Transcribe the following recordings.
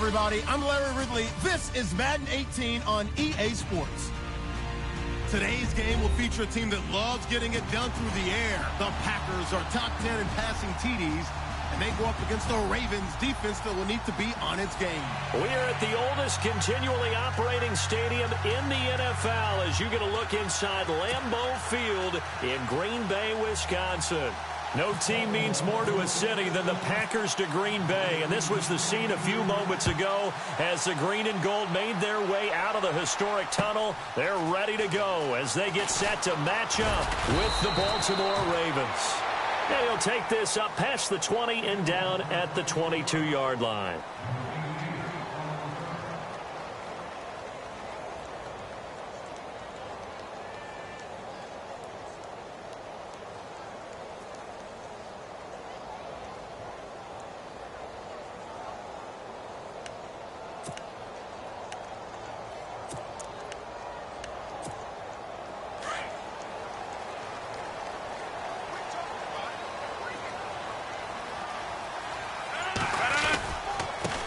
everybody. I'm Larry Ridley. This is Madden 18 on EA Sports. Today's game will feature a team that loves getting it done through the air. The Packers are top 10 in passing TDs, and they go up against the Ravens defense that will need to be on its game. We are at the oldest continually operating stadium in the NFL as you get a look inside Lambeau Field in Green Bay, Wisconsin. No team means more to a city than the Packers to Green Bay, and this was the scene a few moments ago as the green and gold made their way out of the historic tunnel. They're ready to go as they get set to match up with the Baltimore Ravens. And he'll take this up past the 20 and down at the 22-yard line.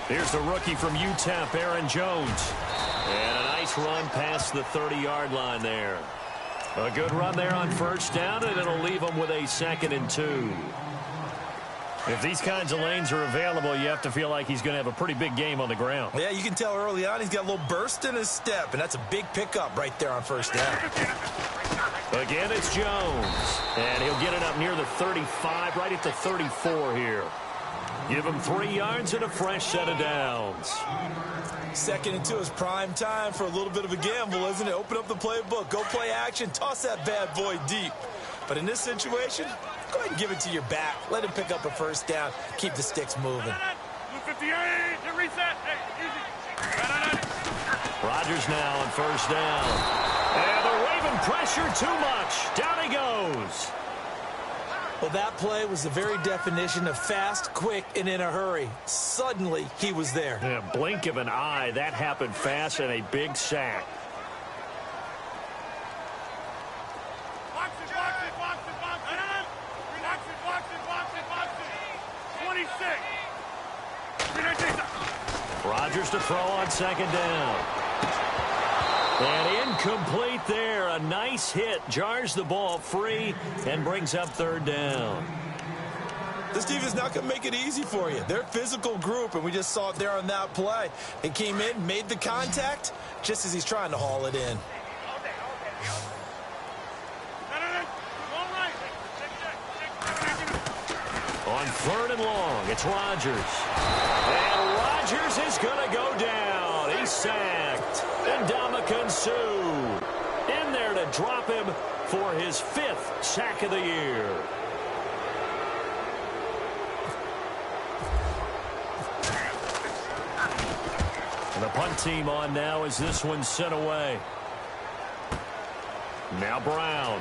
Here's the rookie from UTEP, Aaron Jones. And a nice run past the 30-yard line there. A good run there on first down, and it'll leave them with a 2nd and 2. If these kinds of lanes are available, you have to feel like he's going to have a pretty big game on the ground. Yeah, you can tell early on he's got a little burst in his step, and that's a big pickup right there on first down. Again, it's Jones. And he'll get it up near the 35, right at the 34 here. Give him 3 yards and a fresh set of downs. 2nd and 2 is prime time for a little bit of a gamble, isn't it? Open up the playbook, go play action, toss that bad boy deep. But in this situation, go ahead and give it to your back. Let him pick up a first down. Keep the sticks moving. Rodgers now on first down. And the Raven pressure too much. Down he goes. Well, that play was the very definition of fast, quick, and in a hurry. Suddenly, he was there. Yeah, blink of an eye. That happened fast and a big sack. Box it. 26. Rodgers to throw on 2nd down. And incomplete there. A nice hit. Jars the ball free and brings up 3rd down. This team is not going to make it easy for you. They're a physical group, and we just saw it there on that play. They came in, made the contact, just as he's trying to haul it in. On 3rd and long, it's Rodgers. And Rodgers is going to go down. He's sacked. And Ndamukong Suh in there to drop him for his 5th sack of the year. And the punt team on now as this one's sent away. Now Brown.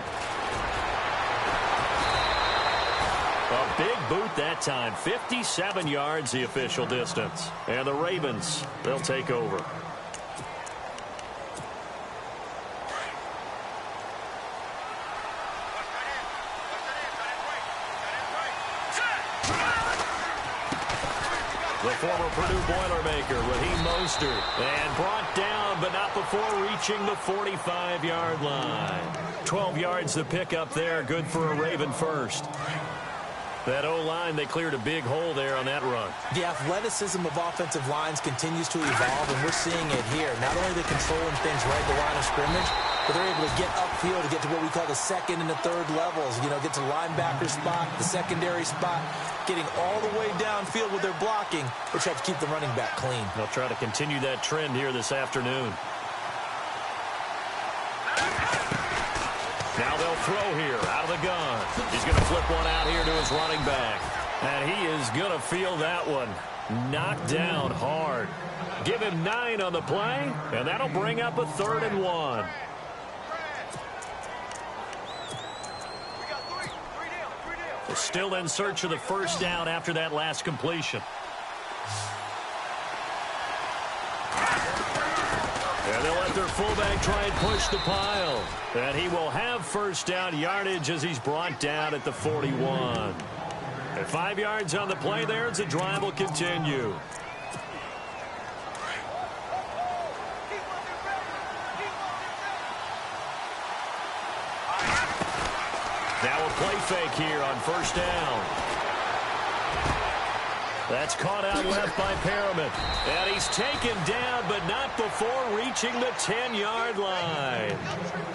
A big boot that time. 57 yards the official distance. And the Ravens, they'll take over. The former Purdue Boilermaker, Raheem Mostert, and brought down, but not before reaching the 45-yard line. 12 yards to pick up there, good for a Raven first. That O-line, they cleared a big hole there on that run. The athleticism of offensive lines continues to evolve, and we're seeing it here. Not only are they controlling things right at the line of scrimmage, but they're able to get upfield to get to what we call the 2nd and the 3rd levels. You know, get to the linebacker spot, the secondary spot, getting all the way downfield with their blocking, which helps keep the running back clean. They'll try to continue that trend here this afternoon. Now they'll throw here out of the gun. He's going to flip one out here to his running back. And he is going to feel that one knocked down hard. Give him 9 on the play, and that'll bring up a 3rd and 1. Still in search of the first down after that last completion. And they'll let their fullback try and push the pile. And he will have first down yardage as he's brought down at the 41. And 5 yards on the play there as the drive will continue. play fake here on first down. That's caught out left by Perriman. And he's taken down, but not before reaching the 10-yard line.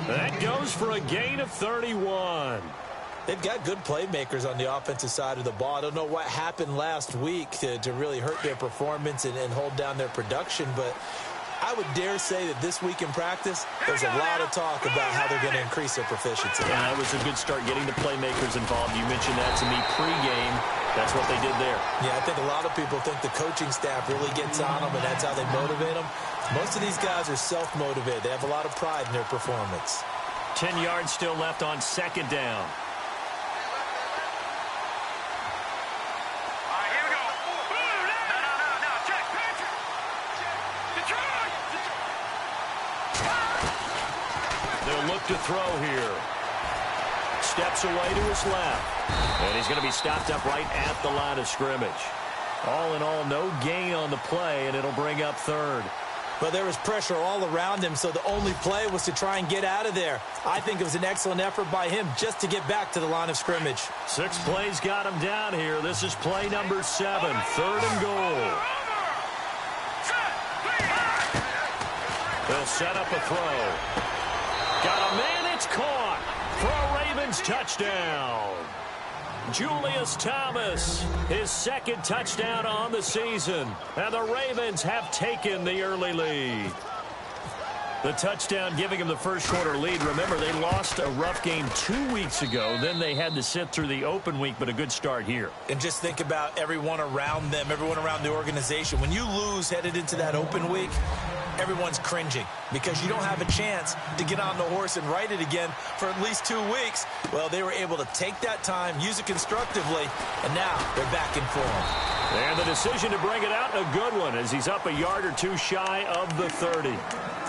That goes for a gain of 31. They've got good playmakers on the offensive side of the ball. I don't know what happened last week to really hurt their performance and hold down their production, but I would dare say that this week in practice, there's a lot of talk about how they're going to increase their proficiency. Yeah, it was a good start getting the playmakers involved. You mentioned that to me pregame. That's what they did there. Yeah, I think a lot of people think the coaching staff really gets on them, and that's how they motivate them. Most of these guys are self-motivated. They have a lot of pride in their performance. 10 yards still left on second down. Look to throw here. Steps away to his left. And he's going to be stopped up right at the line of scrimmage. All in all, no gain on the play, and it'll bring up third. But there was pressure all around him, so the only play was to try and get out of there. I think it was an excellent effort by him just to get back to the line of scrimmage. 6 plays got him down here. This is play number 7, third and goal. They'll set up a throw. Got a man, it's caught for a Ravens touchdown. Julius Thomas, his second touchdown on the season. And the Ravens have taken the early lead. The touchdown giving them the first quarter lead. Remember, they lost a rough game 2 weeks ago. Then they had to sit through the open week, but a good start here. And just think about everyone around them, everyone around the organization. When you lose headed into that open week, everyone's cringing because you don't have a chance to get on the horse and ride it again for at least 2 weeks. Well, they were able to take that time, use it constructively, and now they're back in form. And the decision to bring it out, a good one, as he's up a yard or two shy of the 30.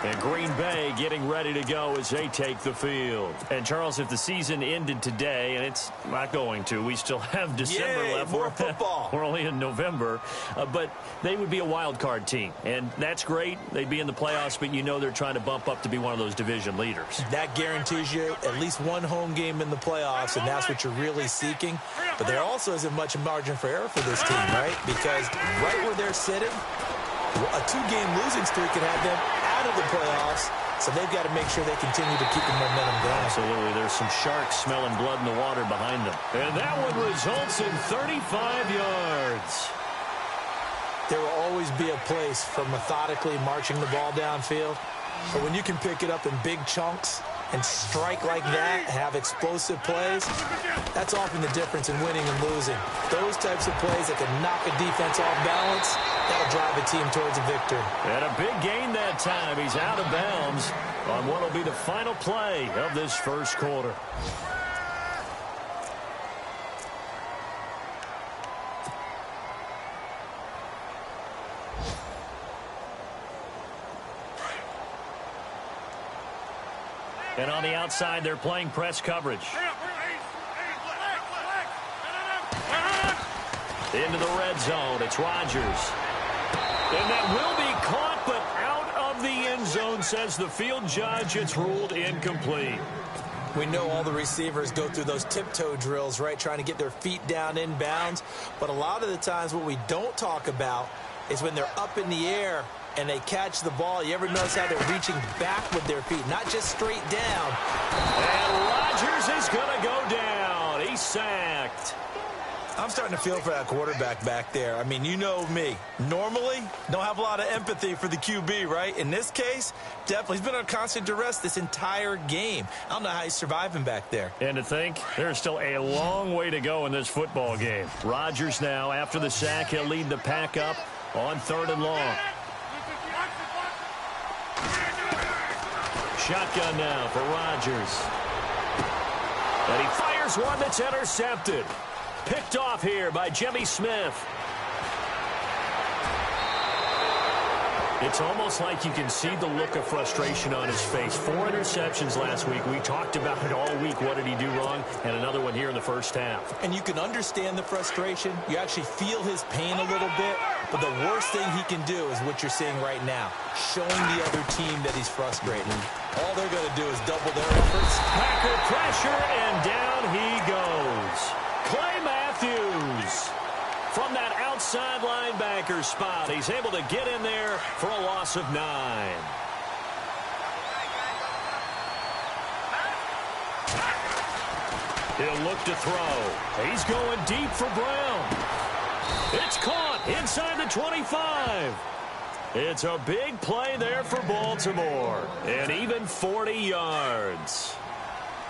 And Green Bay getting ready to go as they take the field. And, Charles, if the season ended today, and it's not going to, we still have December left. More football. We're only in November. But they would be a wild card team. And that's great. They'd be in the playoffs, but you know they're trying to bump up to be one of those division leaders. That guarantees you at least one home game in the playoffs, and that's what you're really seeking. But there also isn't much margin for error for this team, right? Because right where they're sitting, a 2-game losing streak could have them out of the playoffs, so they've got to make sure they continue to keep the momentum going. Absolutely. There's some sharks smelling blood in the water behind them. And that one results in 35 yards. There will always be a place for methodically marching the ball downfield, but when you can pick it up in big chunks and strike like that, have explosive plays, that's often the difference in winning and losing. Those types of plays that can knock a defense off balance, that'll drive a team towards a victory. And a big gain that time. He's out of bounds on what will be the final play of this first quarter. And on the outside, they're playing press coverage. Into the red zone, it's Rodgers. And that will be caught, but out of the end zone, says the field judge. It's ruled incomplete. We know all the receivers go through those tiptoe drills, right, trying to get their feet down inbounds. But a lot of the times what we don't talk about is when they're up in the air and they catch the ball. You ever notice how they're reaching back with their feet, not just straight down? And Rodgers is going to go down. He's sacked. I'm starting to feel for that quarterback back there. I mean, you know me. Normally, don't have a lot of empathy for the QB, right? In this case, definitely. He's been under constant duress this entire game. I don't know how he's surviving back there. And to think, there's still a long way to go in this football game. Rodgers now, after the sack, he'll lead the pack up on 3rd and long. Shotgun now for Rodgers. And he fires one that's intercepted. Picked off here by Jimmy Smith. It's almost like you can see the look of frustration on his face. 4 interceptions last week. We talked about it all week. What did he do wrong? And another one here in the first half. And you can understand the frustration. You actually feel his pain a little bit. But the worst thing he can do is what you're seeing right now, showing the other team that he's frustrated. All they're going to do is double their efforts. Packer pressure, and down he goes. Clay Matthews. From that outside linebacker spot, he's able to get in there for a loss of 9. He'll look to throw. He's going deep for Brown. It's caught inside the 25. It's a big play there for Baltimore. And even 40 yards.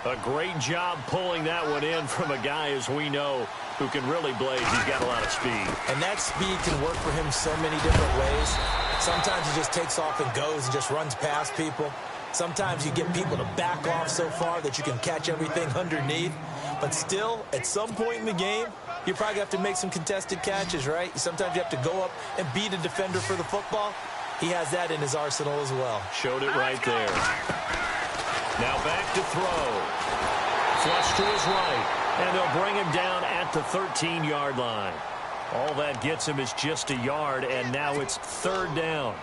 A great job pulling that one in from a guy, as we know, who can really blaze. He's got a lot of speed. And that speed can work for him so many different ways. Sometimes he just takes off and goes and just runs past people. Sometimes you get people to back off so far that you can catch everything underneath. But still, at some point in the game, you probably have to make some contested catches, right? Sometimes you have to go up and beat a defender for the football. He has that in his arsenal as well. Showed it right there. Now back to throw. Flush to his right. And they'll bring him down at the 13-yard line. All that gets him is just a yard, and now it's 3rd down.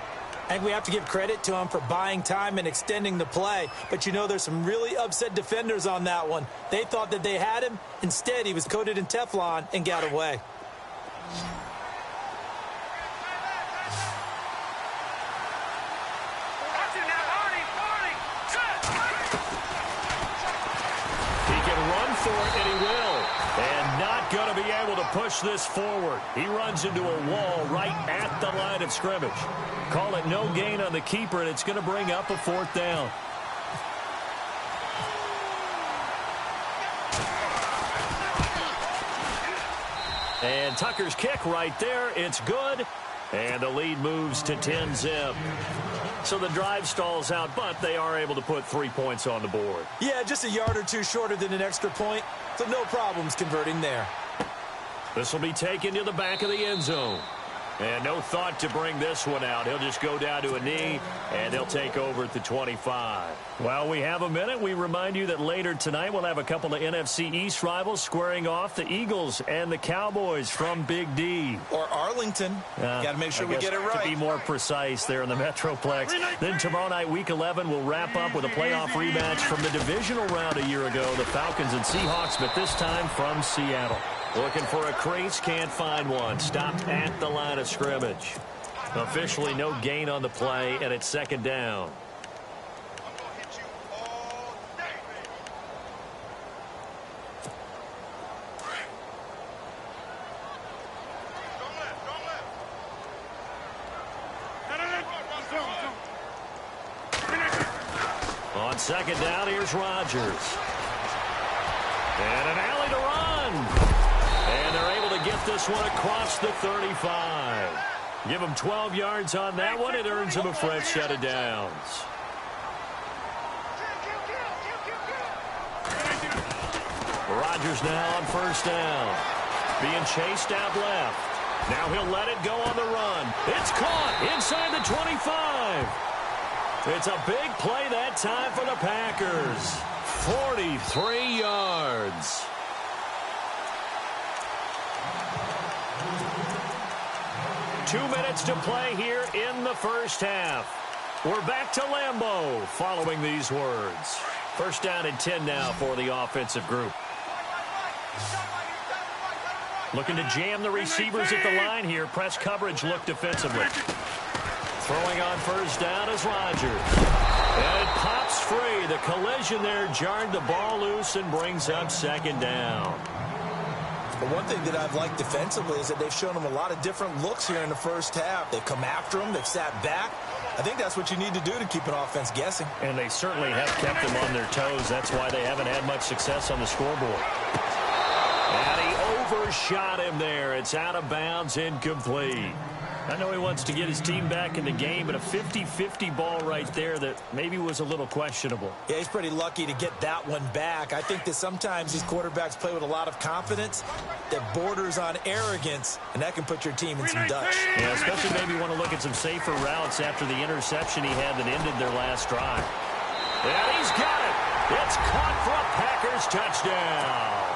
And we have to give credit to him for buying time and extending the play. But, you know, there's some really upset defenders on that one. They thought that they had him. Instead, he was coated in Teflon and got away. For it, and he will. And not going to be able to push this forward. He runs into a wall right at the line of scrimmage. Call it no gain on the keeper, and it's going to bring up a 4th down. And Tucker's kick right there. It's good. And the lead moves to 10-zip. So the drive stalls out, but they are able to put 3 points on the board. Yeah, just a yard or two shorter than an extra point, so no problems converting there. This will be taken to the back of the end zone. And no thought to bring this one out. He'll just go down to a knee, and they'll take over at the 25. Well, we have a minute. We remind you that later tonight we'll have a couple of NFC East rivals squaring off, the Eagles and the Cowboys from Big D. Or Arlington. Got to make sure we get it right. To be more precise there in the Metroplex. Then tomorrow night, Week 11, we'll wrap up with a playoff rematch from the divisional round a year ago, the Falcons and Seahawks, but this time from Seattle. Looking for a crease, can't find one. Stopped at the line of scrimmage. Officially no gain on the play, and it's 2nd down. On 2nd down, here's Rodgers. And an alley to run. And they're able to get this one across the 35. Give him 12 yards on that one. It earns him a fresh set of downs. Rodgers now on 1st down. Being chased out left. Now he'll let it go on the run. It's caught inside the 25. It's a big play that time for the Packers. 43 yards. Two minutes to play here in the first half. We're back to Lambeau following these words. 1st down and 10 now for the offensive group. Looking to jam the receivers at the line here. Press coverage look defensively. Throwing on 1st down is Rodgers. And it pops free. The collision there jarred the ball loose and brings up 2nd down. But one thing that I've liked defensively is that they've shown him a lot of different looks here in the first half. They've come after him. They've sat back. I think that's what you need to do to keep an offense guessing. And they certainly have kept them on their toes. That's why they haven't had much success on the scoreboard. And he overshot him there. It's out of bounds, incomplete. I know he wants to get his team back in the game, but a 50-50 ball right there that maybe was a little questionable. Yeah, he's pretty lucky to get that one back. I think that sometimes these quarterbacks play with a lot of confidence that borders on arrogance, and that can put your team in some dutch. Yeah, especially maybe want to look at some safer routes after the interception he had that ended their last drive. And he's got it. It's caught for a Packers touchdown.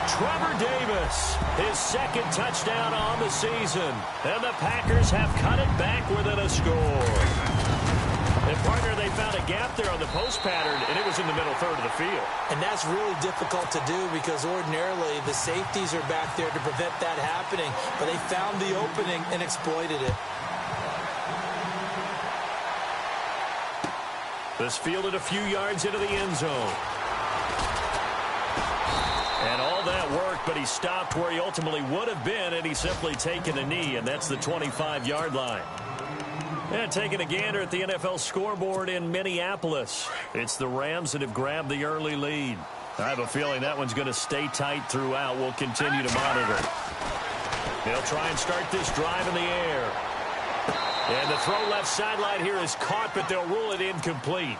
Trevor Davis, his second touchdown on the season. And the Packers have cut it back within a score. And, partner, they found a gap there on the post pattern, and it was in the middle third of the field. And that's really difficult to do because ordinarily the safeties are back there to prevent that happening. But they found the opening and exploited it. This fielded a few yards into the end zone. And all that worked, but he stopped where he ultimately would have been, and he's simply taken a knee, and that's the 25-yard line. And taking a gander at the NFL scoreboard in Minneapolis. It's the Rams that have grabbed the early lead. I have a feeling that one's going to stay tight throughout. We'll continue to monitor. They'll try and start this drive in the air. And the throw left sideline here is caught, but they'll rule it incomplete.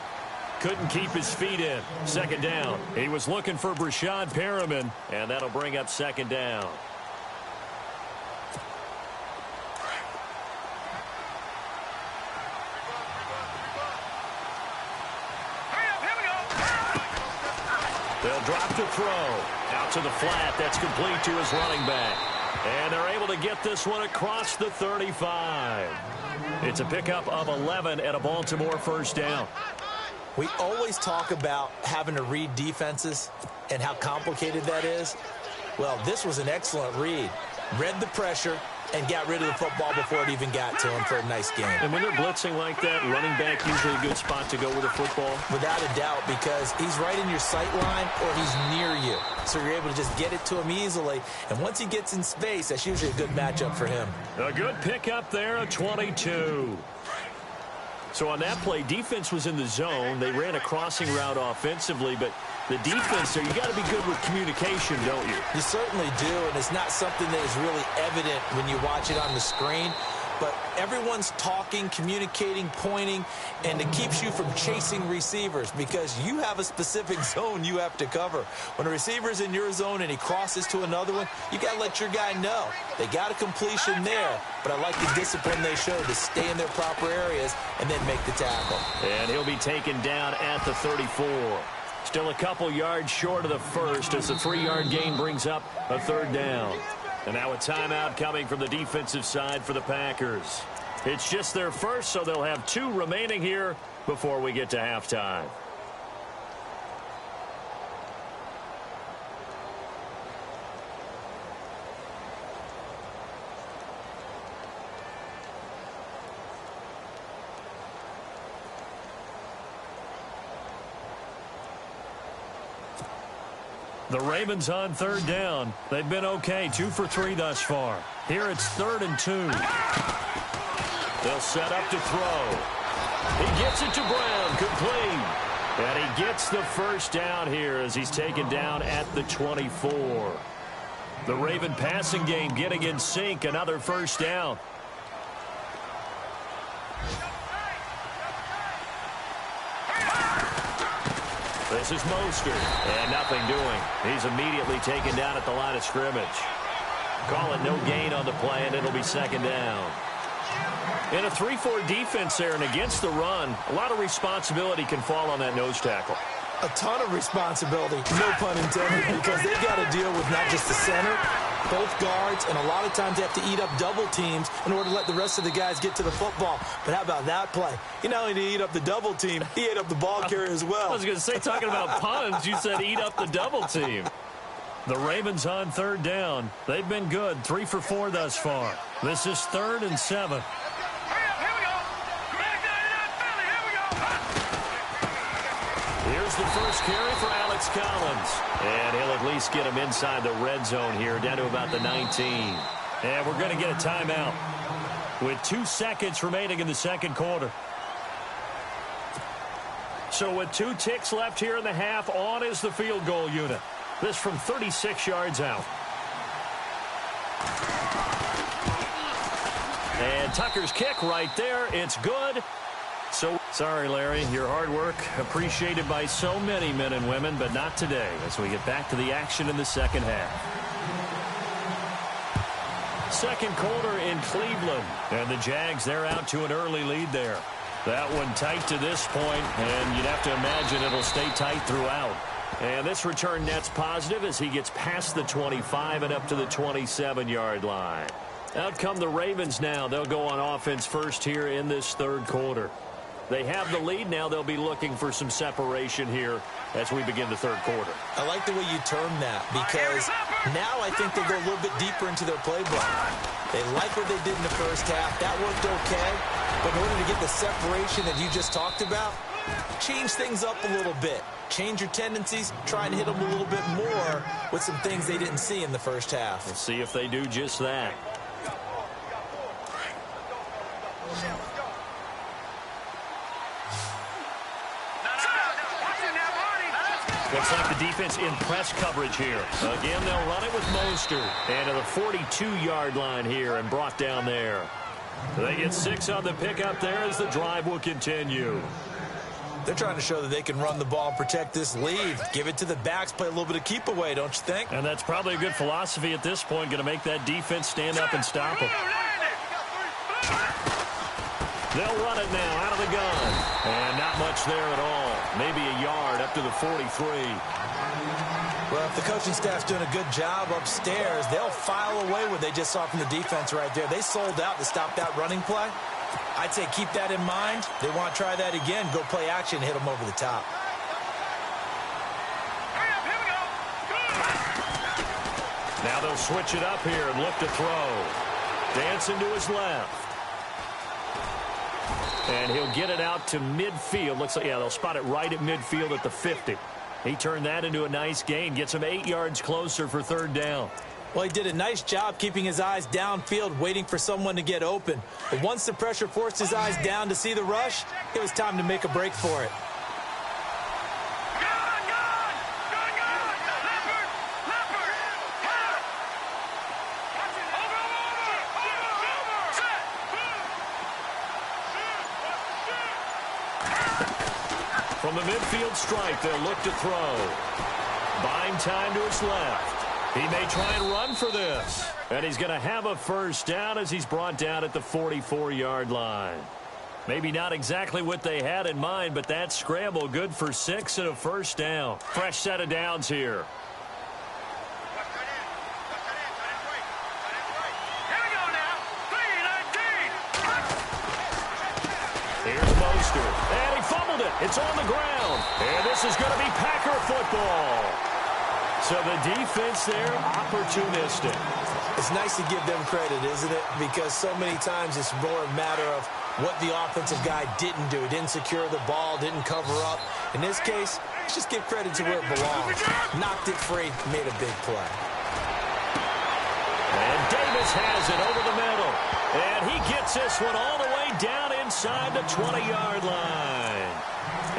Couldn't keep his feet in. Second down. He was looking for Brashad Perriman, and that'll bring up second down. They'll drop to throw. Out to the flat. That's complete to his running back. And they're able to get this one across the 35. It's a pickup of 11 and a Baltimore first down. We always talk about having to read defenses and how complicated that is. Well, this was an excellent read. Read the pressure and got rid of the football before it even got to him for a nice game. And when they're blitzing like that, running back usually a good spot to go with the football? Without a doubt, because he's right in your sight line or he's near you. So you're able to just get it to him easily. And once he gets in space, that's usually a good matchup for him. A good pickup there, a 22. So on that play, defense was in the zone. They ran a crossing route offensively, but the defense there, you got to be good with communication, don't you? You certainly do, and it's not something that is really evident when you watch it on the screen. But everyone's talking, communicating, pointing, and it keeps you from chasing receivers because you have a specific zone you have to cover. When a receiver's in your zone and he crosses to another one, you got to let your guy know. They got a completion there, but I like the discipline they showed to stay in their proper areas and then make the tackle. And he'll be taken down at the 34. Still a couple yards short of the first as the 3-yard gain brings up a third down. And now a timeout coming from the defensive side for the Packers. It's just their first, so they'll have 2 remaining here before we get to halftime. The Ravens on third down. They've been okay, 2 for 3 thus far. Here it's 3rd and 2. They'll set up to throw. He gets it to Brown, complete. And he gets the first down here as he's taken down at the 24. The Raven passing game getting in sync, another first down. This is Mostert, and nothing doing. He's immediately taken down at the line of scrimmage. Call it no gain on the play, and it'll be second down. In a 3-4 defense there and against the run, a lot of responsibility can fall on that nose tackle. A ton of responsibility, no pun intended, because they've got to deal with not just the center, both guards, and a lot of times they have to eat up double teams in order to let the rest of the guys get to the football. But how about that play? He not only did he eat up the double team, he ate up the ball carrier as well. I was going to say, talking about puns, you said eat up the double team. The Ravens on third down. They've been good, 3 for 4 thus far. This is 3rd and 7. Here's the first carry for Alex Collins. And he'll at least get him inside the red zone here, down to about the 19. And we're going to get a timeout with 2 seconds remaining in the second quarter. So with 2 ticks left here in the half, on is the field goal unit. This from 36 yards out. And Tucker's kick right there. It's good. So, sorry, Larry, your hard work appreciated by so many men and women, but not today as we get back to the action in the second half. Second quarter in Cleveland, and the Jags, they're out to an early lead there. That one tight to this point, and you'd have to imagine it'll stay tight throughout. And this return net's positive as he gets past the 25 and up to the 27-yard line. Out come the Ravens now. They'll go on offense first here in this third quarter. They have the lead now. They'll be looking for some separation here as we begin the third quarter. I like the way you term that because now I think they go a little bit deeper into their playbook. They like what they did in the first half. That worked okay. But in order to get the separation that you just talked about, change things up a little bit. Change your tendencies. Try and hit them a little bit more with some things they didn't see in the first half. We'll see if they do just that. Looks like the defense in press coverage here. Again, they'll run it with Mostert. And to the 42-yard line here and brought down there. They get 6 on the pickup there as the drive will continue. They're trying to show that they can run the ball and protect this lead. Give it to the backs, play a little bit of keep away, don't you think? And that's probably a good philosophy at this point, going to make that defense stand up and stop them. They'll run it now out of the gun. And not much there at all. Maybe a yard up to the 43. Well, if the coaching staff's doing a good job upstairs, they'll file away what they just saw from the defense right there. They sold out to stop that running play. I'd say keep that in mind. They want to try that again. Go play action, hit them over the top. Now they'll switch it up here and look to throw. Dancing to his left. And he'll get it out to midfield. Looks like, yeah, they'll spot it right at midfield at the 50. He turned that into a nice gain. Gets him 8 yards closer for third down. Well, he did a nice job keeping his eyes downfield, waiting for someone to get open. But once the pressure forced his eyes down to see the rush, it was time to make a break for it. From the midfield stripe, they'll look to throw. Buying time to his left. He may try and run for this. And he's going to have a first down as he's brought down at the 44-yard line. Maybe not exactly what they had in mind, but that scramble good for 6 and a first down. Fresh set of downs here. Here's Mostert. And he fumbled it. It's on the ground. And this is going to be Packer football. So the defense there, opportunistic. It's nice to give them credit, isn't it? Because so many times it's more a matter of what the offensive guy didn't do. Didn't secure the ball, didn't cover up. In this case, let's just give credit to where it belongs. Knocked it free, made a big play. And Davis has it over the middle. And he gets this one all the way down inside the 20-yard line.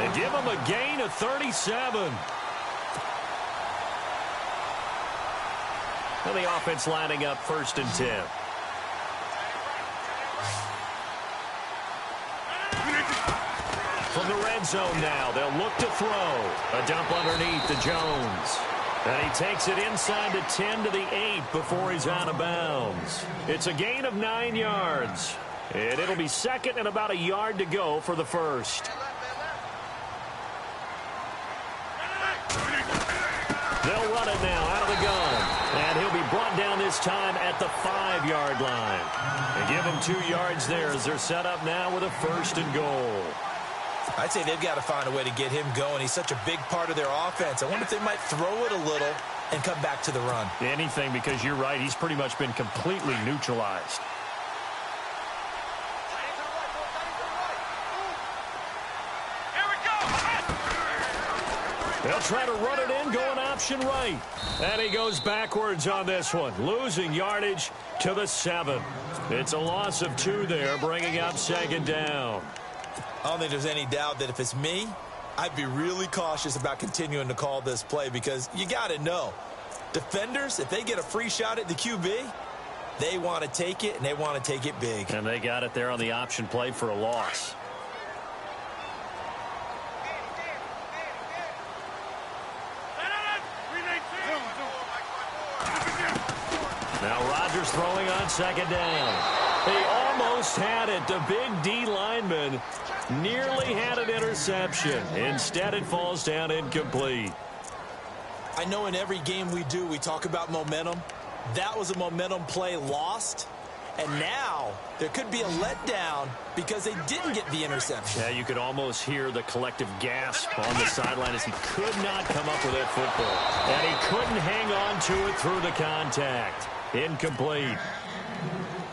And give him a gain of 37. And the offense lining up 1st and 10. From the red zone now, they'll look to throw. A dump underneath to Jones. And he takes it inside the 10 to the 8 before he's out of bounds. It's a gain of 9 yards. And it'll be second and about a yard to go for the first. They'll run it now out of the gun. And he'll be brought down this time at the 5-yard line. They give him 2 yards there as they're set up now with a 1st and goal. I'd say they've got to find a way to get him going. He's such a big part of their offense. I wonder if they might throw it a little and come back to the run. Anything, because you're right. He's pretty much been completely neutralized. They'll try to run it in, going option right. And he goes backwards on this one, losing yardage to the 7. It's a loss of 2 there, bringing up 2nd down. I don't think there's any doubt that if it's me, I'd be really cautious about continuing to call this play because you got to know, defenders, if they get a free shot at the QB, They want to take it, and they want to take it big. And they got it there on the option play for a loss. Now Rodgers throwing on second down. They almost had it. The big D lineman nearly had an interception. Instead, it falls down incomplete. I know in every game we do, we talk about momentum. That was a momentum play lost. And now there could be a letdown because they didn't get the interception. Yeah, you could almost hear the collective gasp on the sideline as he could not come up with that football. And he couldn't hang on to it through the contact. Incomplete.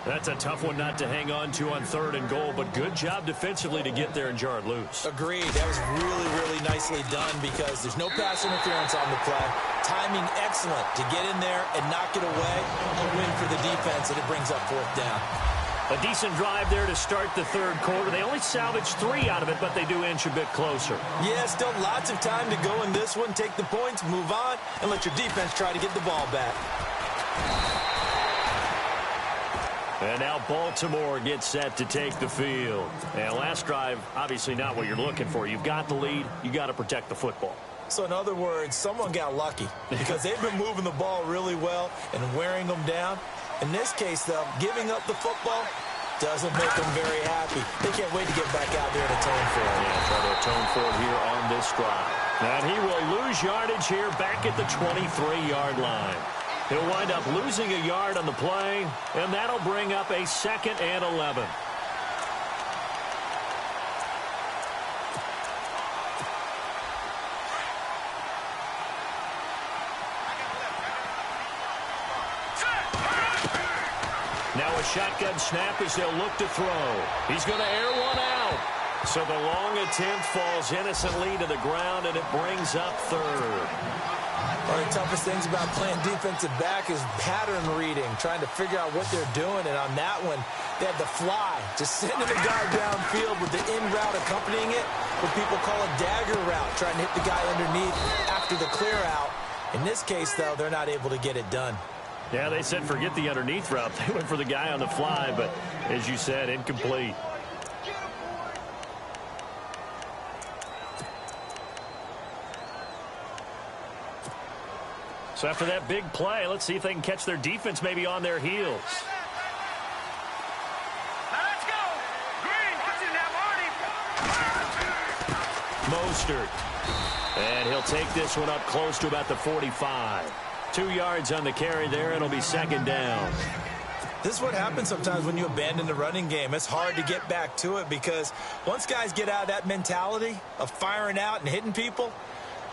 That's a tough one not to hang on to on 3rd and goal, but good job defensively to get there and jar it loose. Agreed. That was really, really nicely done because there's no pass interference on the play. Timing excellent to get in there and knock it away. A win for the defense, and it brings up 4th down. A decent drive there to start the 3rd quarter. They only salvaged 3 out of it, but they do inch a bit closer. Yeah, still lots of time to go in this one. Take the points, move on, and let your defense try to get the ball back. And now Baltimore gets set to take the field. And last drive, obviously not what you're looking for. You've got the lead. You got to protect the football. So in other words, someone got lucky because they've been moving the ball really well and wearing them down. In this case, though, giving up the football doesn't make them very happy. They can't wait to get back out there and atone for it. Yeah, try to atone for it here on this drive. And he will lose yardage here back at the 23-yard line. He'll wind up losing a yard on the play, and that'll bring up a 2nd and 11. Now a shotgun snap as they'll look to throw. He's going to air one out. So the long attempt falls innocently to the ground, and it brings up 3rd. One of the toughest things about playing defensive back is pattern reading, trying to figure out what they're doing. And on that one, they had the fly, just sending the guy downfield with the in route accompanying it, what people call a dagger route, trying to hit the guy underneath after the clear out. In this case, though, they're not able to get it done. Yeah, they said forget the underneath route. They went for the guy on the fly, but as you said, incomplete. So after that big play, let's see if they can catch their defense maybe on their heels. Now let's go. Green, what's in that, Marty? Mostert. And he'll take this one up close to about the 45. 2 yards on the carry there. It'll be 2nd down. This is what happens sometimes when you abandon the running game. It's hard to get back to it because once guys get out of that mentality of firing out and hitting people,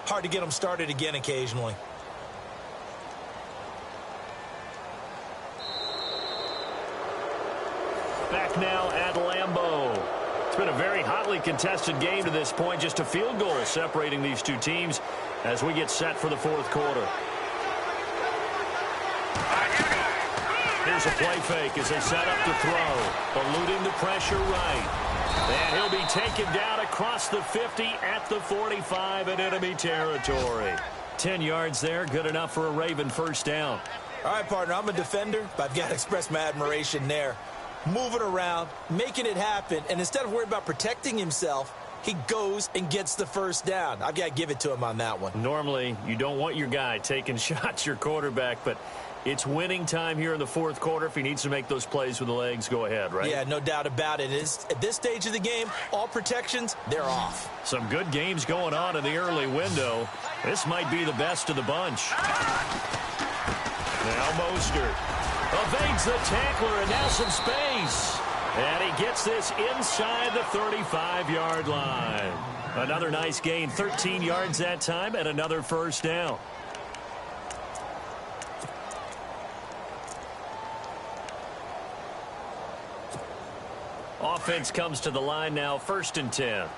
hard to get them started again occasionally. Back now at Lambeau. It's been a very hotly contested game to this point. Just a field goal separating these two teams as we get set for the 4th quarter. Here's a play fake as they set up to throw. Eluding the pressure right. And he'll be taken down across the 50 at the 45 in enemy territory. 10 yards there, good enough for a Raven 1st down. All right, partner, I'm a defender, but I've got to express my admiration there. Moving around, making it happen, and instead of worrying about protecting himself, he goes and gets the 1st down. I've got to give it to him on that one. Normally, you don't want your guy taking shots, your quarterback, but it's winning time here in the 4th quarter. If he needs to make those plays with the legs, go ahead, right? Yeah, no doubt about it. At this stage of the game, all protections, they're off. Some good games going on in the early window. This might be the best of the bunch. Now Mostert evades the tackler, and now some space. And he gets this inside the 35-yard line. Another nice gain, 13 yards that time, and another 1st down. Offense comes to the line now, 1st and 10.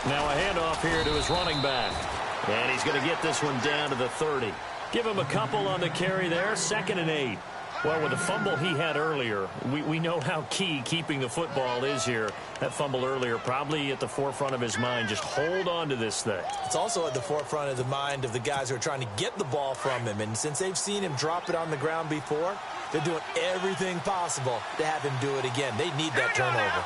Now a handoff here to his running back. And he's going to get this one down to the 30. Give him a couple on the carry there, 2nd and 8. Well, with the fumble he had earlier, we know how key keeping the football is here. That fumble earlier probably at the forefront of his mind. Just hold on to this thing. It's also at the forefront of the mind of the guys who are trying to get the ball from him. And since they've seen him drop it on the ground before, they're doing everything possible to have him do it again. They need that turnover.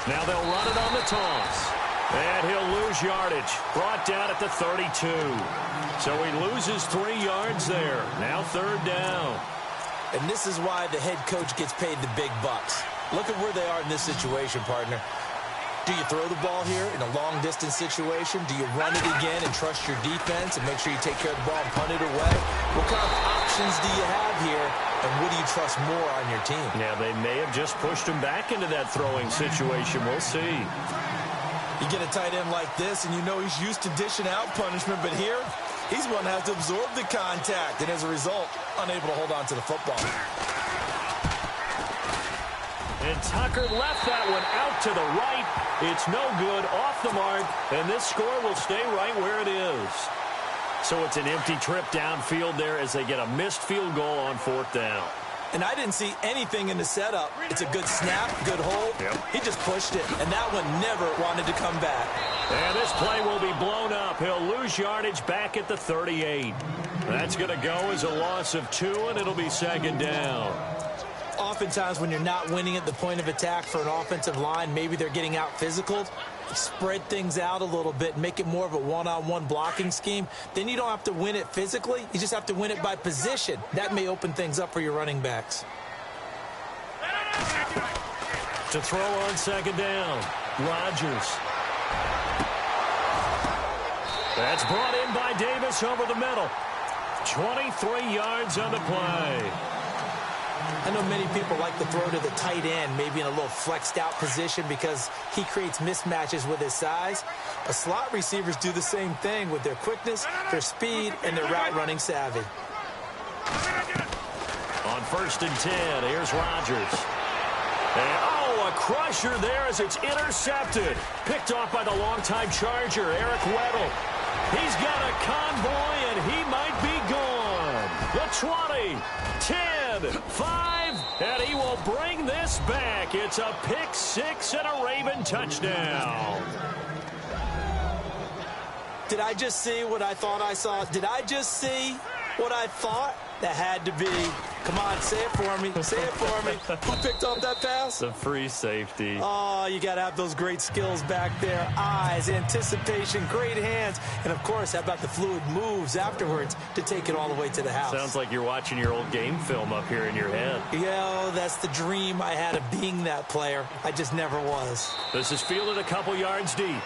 Now they'll run it on the toss. And he'll lose yardage. Brought down at the 32. So he loses 3 yards there. Now 3rd down. And this is why the head coach gets paid the big bucks. Look at where they are in this situation, partner. Do you throw the ball here in a long-distance situation? Do you run it again and trust your defense and make sure you take care of the ball and punt it away? What kind of options do you have here, and what do you trust more on your team? Yeah, they may have just pushed him back into that throwing situation. We'll see. You get a tight end like this, and you know he's used to dishing out punishment, but here, he's one that has to absorb the contact, and as a result, unable to hold on to the football. And Tucker left that one out to the right. It's no good, off the mark, and this score will stay right where it is. So it's an empty trip downfield there as they get a missed field goal on 4th down. And I didn't see anything in the setup. It's a good snap, good hold. Yep. He just pushed it, and that one never wanted to come back. And this play will be blown up. He'll lose yardage back at the 38. That's going to go as a loss of 2, and it'll be 2nd down. Oftentimes when you're not winning at the point of attack for an offensive line, maybe they're getting out physical, spread things out a little bit, make it more of a one-on-one blocking scheme. Then you don't have to win it physically. You just have to win it by position. That may open things up for your running backs. To throw on 2nd down, Rodgers. That's brought in by Davis over the middle. 23 yards on the play. I know many people like to throw to the tight end, maybe in a little flexed out position because he creates mismatches with his size. But slot receivers do the same thing with their quickness, their speed, and their route running savvy. On 1st and 10, here's Rodgers. And, oh, a crusher there as it's intercepted. Picked off by the longtime Charger, Eric Weddle. He's got a convoy, and he might be gone. The 20, 10, 5, and he will bring this back. It's a pick 6 and a Raven touchdown. Did I just see what I thought I saw? Did I just see what I thought? That had to be. Come on, say it for me. Say it for me. Who picked off that pass? The free safety. Oh, you got to have those great skills back there. Eyes, anticipation, great hands. And, of course, how about the fluid moves afterwards to take it all the way to the house? Sounds like you're watching your old game film up here in your head. Yeah, that's the dream I had of being that player. I just never was. This is fielded a couple yards deep.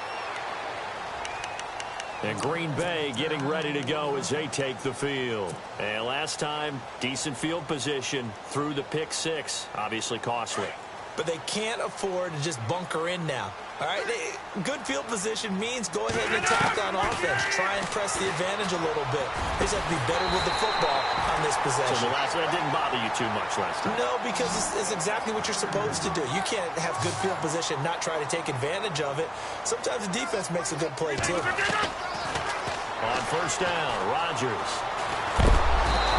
And Green Bay getting ready to go as they take the field. And last time, decent field position through the pick 6. Obviously costly. But they can't afford to just bunker in now. All right, good field position means go ahead and attack on offense. Try and press the advantage a little bit. They just have to be better with the football on this possession. So the last one didn't bother you too much last time? No, because it's exactly what you're supposed to do. You can't have good field position, not try to take advantage of it. Sometimes the defense makes a good play, too. On 1st down, Rodgers.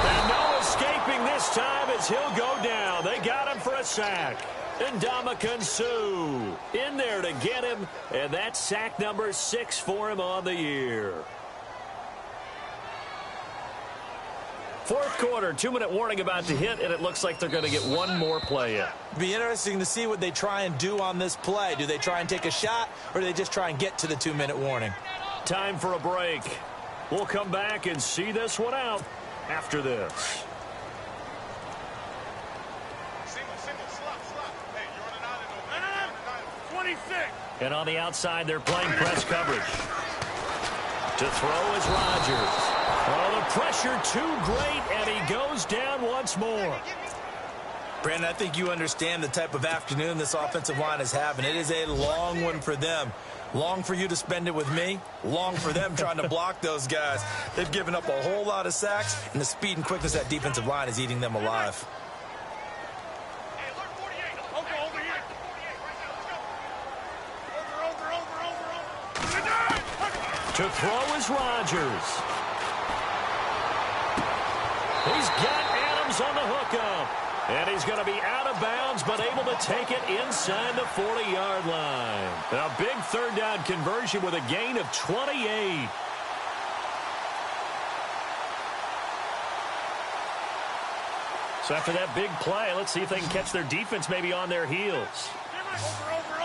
And no escaping this time as he'll go down. They got him for a sack. And Ndamukong Suh in there to get him, and that's sack number 6 for him on the year. 4th quarter, 2-minute warning about to hit, and it looks like they're going to get one more play in. It'll be interesting to see what they try and do on this play. Do they try and take a shot, or do they just try and get to the 2-minute warning? Time for a break. We'll come back and see this one out after this. And on the outside, they're playing press coverage. To throw is Rodgers. Oh, the pressure too great, and he goes down once more. Brandon, I think you understand the type of afternoon this offensive line is having. It is a long one for them. Long for you to spend it with me. Long for them trying to block those guys. They've given up a whole lot of sacks, and the speed and quickness of that defensive line is eating them alive. To throw is Rodgers. He's got Adams on the hookup. And he's going to be out of bounds, but able to take it inside the 40-yard line. A big third down conversion with a gain of 28. So after that big play, let's see if they can catch their defense maybe on their heels. Over.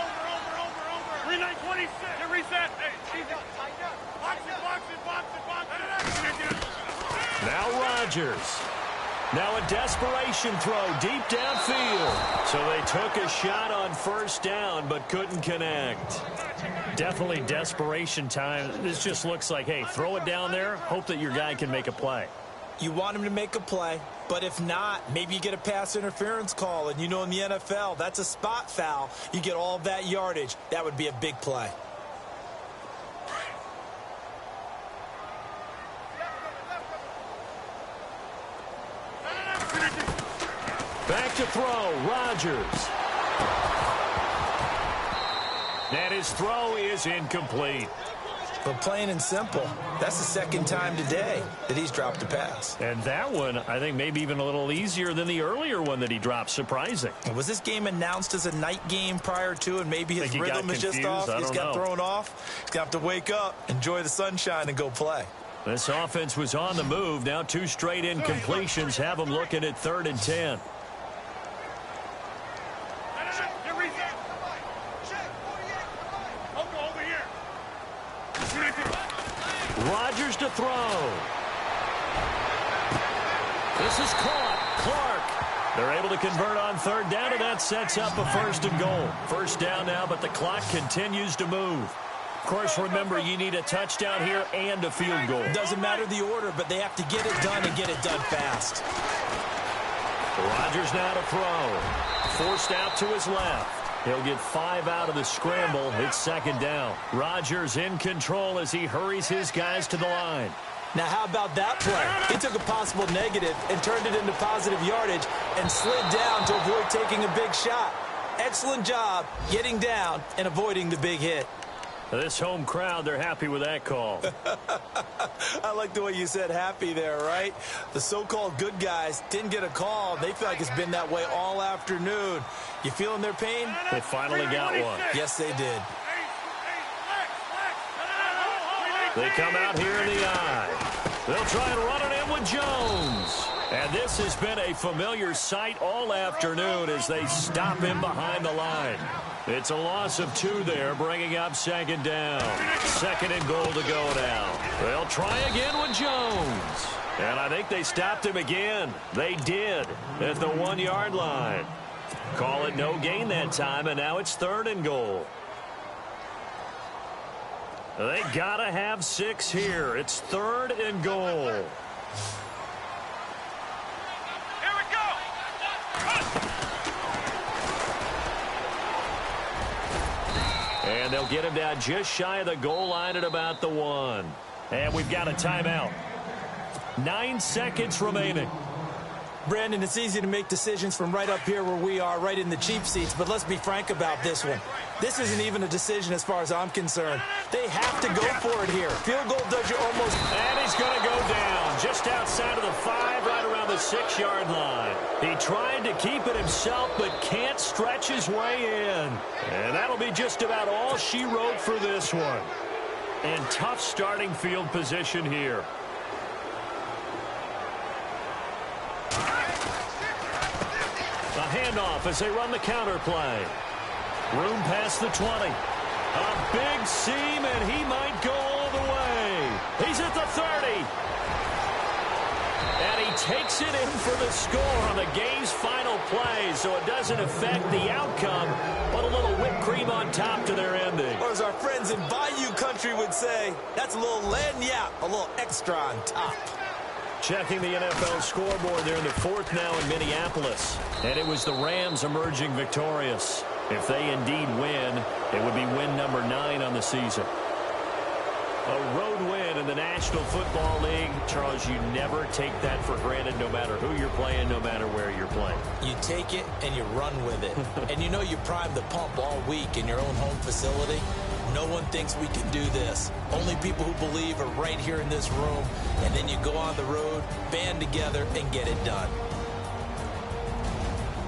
39-26. Reset. Hey, easy. Box it. Now Rodgers. Now a desperation throw deep downfield. So they took a shot on first down but couldn't connect. Definitely desperation time. This just looks like, hey, throw it down there, hope that your guy can make a play. You want him to make a play, but if not, maybe you get a pass interference call. And you know in the NFL, that's a spot foul. You get all that yardage. That would be a big play. Back to throw, Rodgers. And his throw is incomplete. But plain and simple, that's the second time today that he's dropped a pass. And that one, I think, maybe even a little easier than the earlier one that he dropped. Surprising. Was this game announced as a night game prior to, and maybe his rhythm is just off? He's got thrown off. He's got to wake up, enjoy the sunshine, and go play. This offense was on the move. Now 2 straight incompletions have them looking at 3rd and 10. Rodgers to throw. This is caught. Clark. They're able to convert on 3rd down, and that sets up a 1st and goal. 1st down now, but the clock continues to move. Of course, remember, you need a touchdown here and a field goal. Doesn't matter the order, but they have to get it done and get it done fast. Rodgers now to throw. Forced out to his left. He'll get 5 out of the scramble. It's 2nd down. Rodgers in control as he hurries his guys to the line. Now, how about that play? He took a possible negative and turned it into positive yardage and slid down to avoid taking a big shot. Excellent job getting down and avoiding the big hit. This home crowd, they're happy with that call. I like the way you said happy there, right? The so-called good guys didn't get a call. They feel like it's been that way all afternoon. You feeling their pain? They finally got one. Yes, they did. They come out here in the eye. They'll try and run it in with Jones. And this has been a familiar sight all afternoon as they stop him behind the line. It's a loss of 2 there, bringing up 2nd down. 2nd and goal to go now. They'll try again with Jones. And I think they stopped him again. They did at the 1-yard line. Call it no gain that time, and now it's 3rd and goal. They gotta have 6 here. It's 3rd and goal. Here we go. And they'll get him down just shy of the goal line at about the 1. And we've got a timeout. 9 seconds remaining. Brandon, it's easy to make decisions from right up here where we are, right in the cheap seats, but let's be frank about this one. This isn't even a decision as far as I'm concerned. They have to go for it here. Field goal does you almost... And he's going to go down just outside of the 5, right around the 6-yard line. He tried to keep it himself, but can't stretch his way in. And that'll be just about all she wrote for this one. And tough starting field position here. A handoff as they run the counter play. Room past the 20. A big seam, and he might go all the way. He's at the 30. And he takes it in for the score on the game's final play, so it doesn't affect the outcome, but a little whipped cream on top to their ending. Or as our friends in Bayou Country would say, that's a little lagniappe, a little extra on top. Checking the NFL scoreboard there in the 4th now in Minneapolis. And it was the Rams emerging victorious. If they indeed win, it would be win number 9 on the season. A road win in the National Football League. Charles, you never take that for granted no matter who you're playing, no matter where you're playing. You take it and you run with it. And you know you prime the pump all week in your own home facility. no one thinks we can do this. Only people who believe are right here in this room. And then you go on the road, band together, and get it done.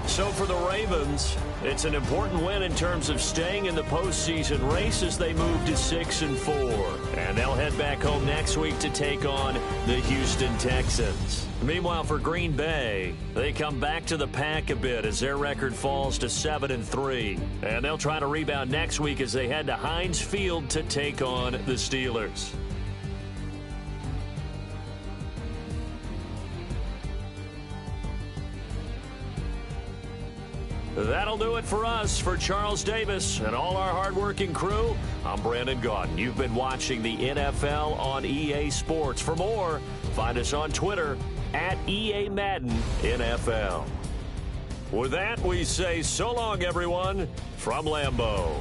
So for the Ravens, it's an important win in terms of staying in the postseason race as they move to 6-4. And they'll head back home next week to take on the Houston Texans. Meanwhile, for Green Bay, they come back to the pack a bit as their record falls to 7-3. And they'll try to rebound next week as they head to Heinz Field to take on the Steelers. That'll do it for us. For Charles Davis and all our hardworking crew, I'm Brandon Gaudin. You've been watching the NFL on EA Sports. For more, find us on Twitter at EA Madden NFL. With that, we say so long, everyone, from Lambeau.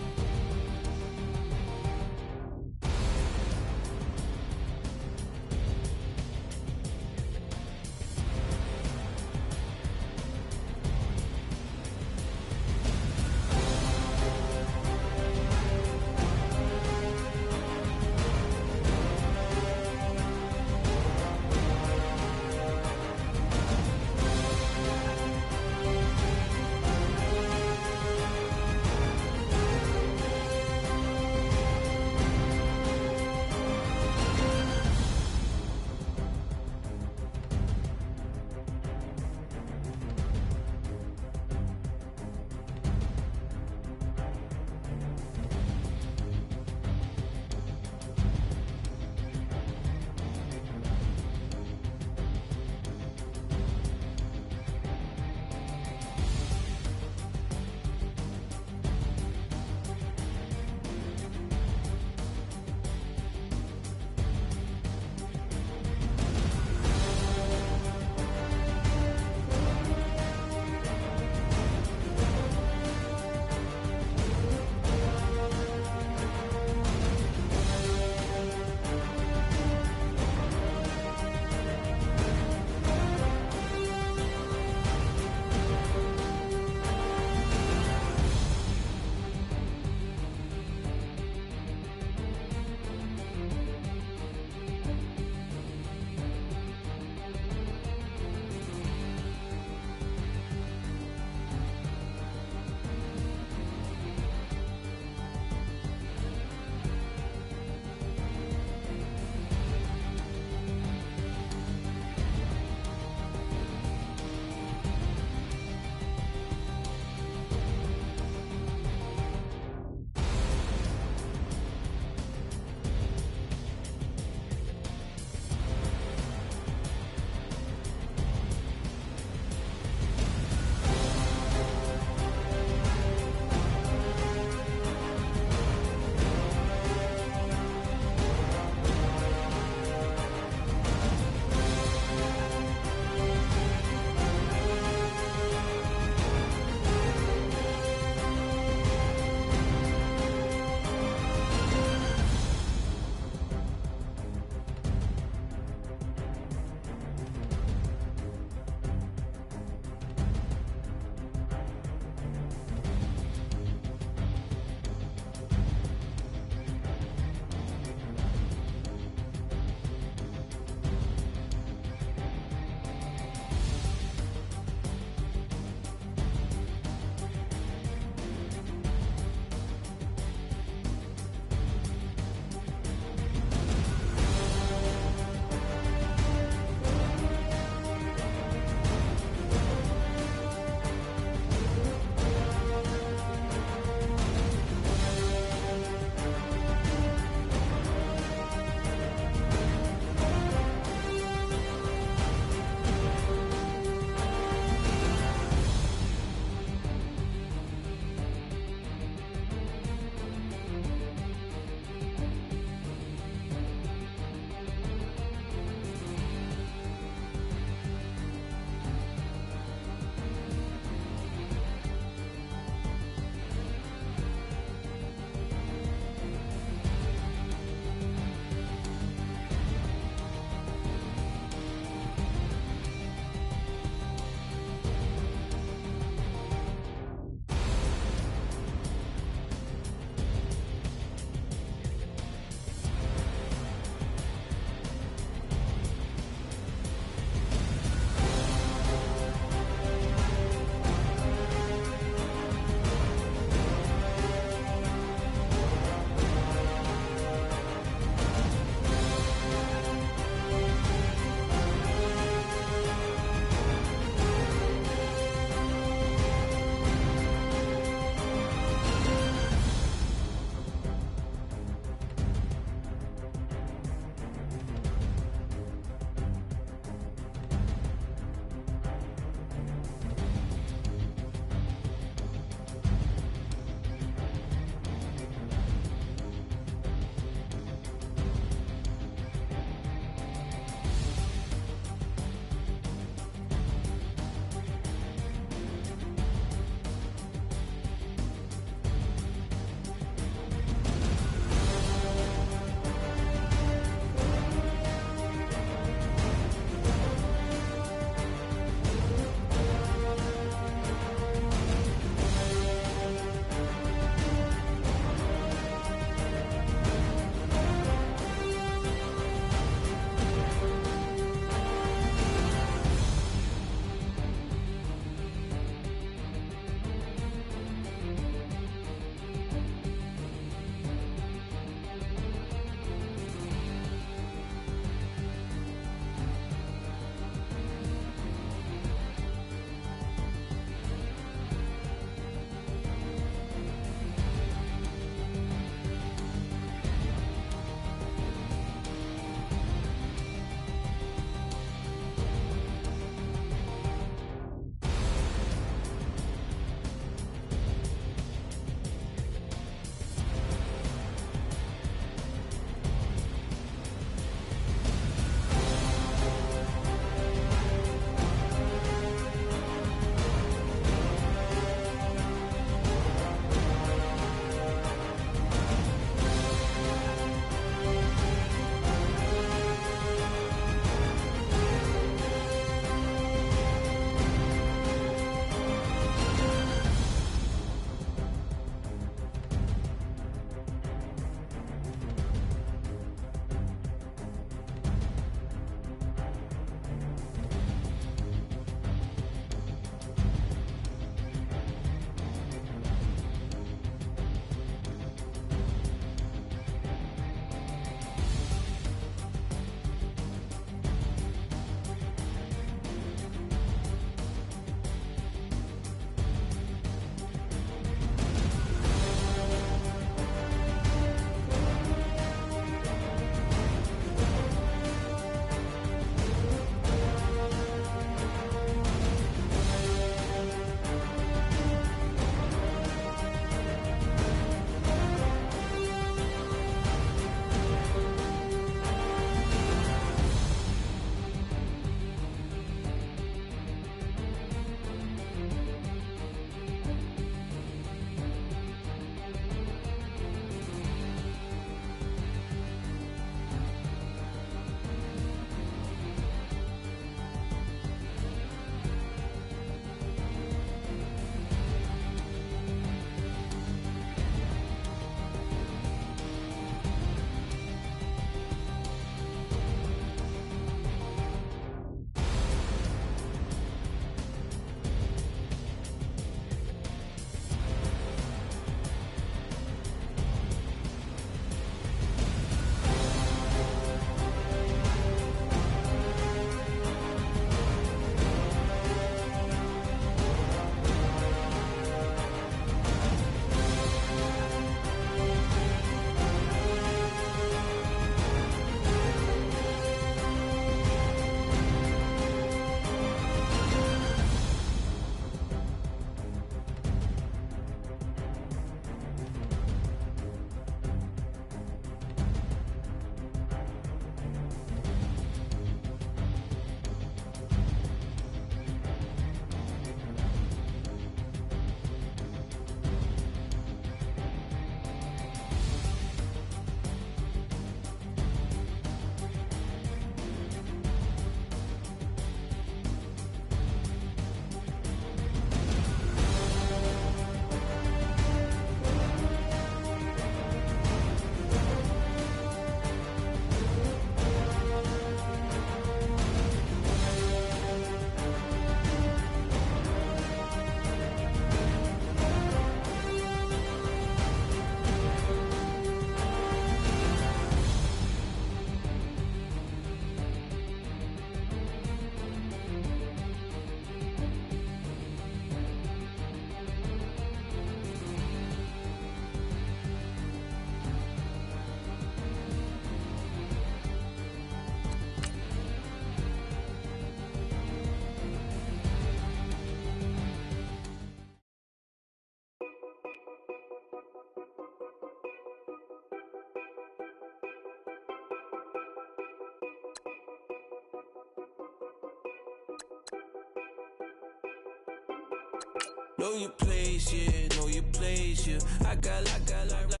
Know your place, yeah, know your place, yeah. I got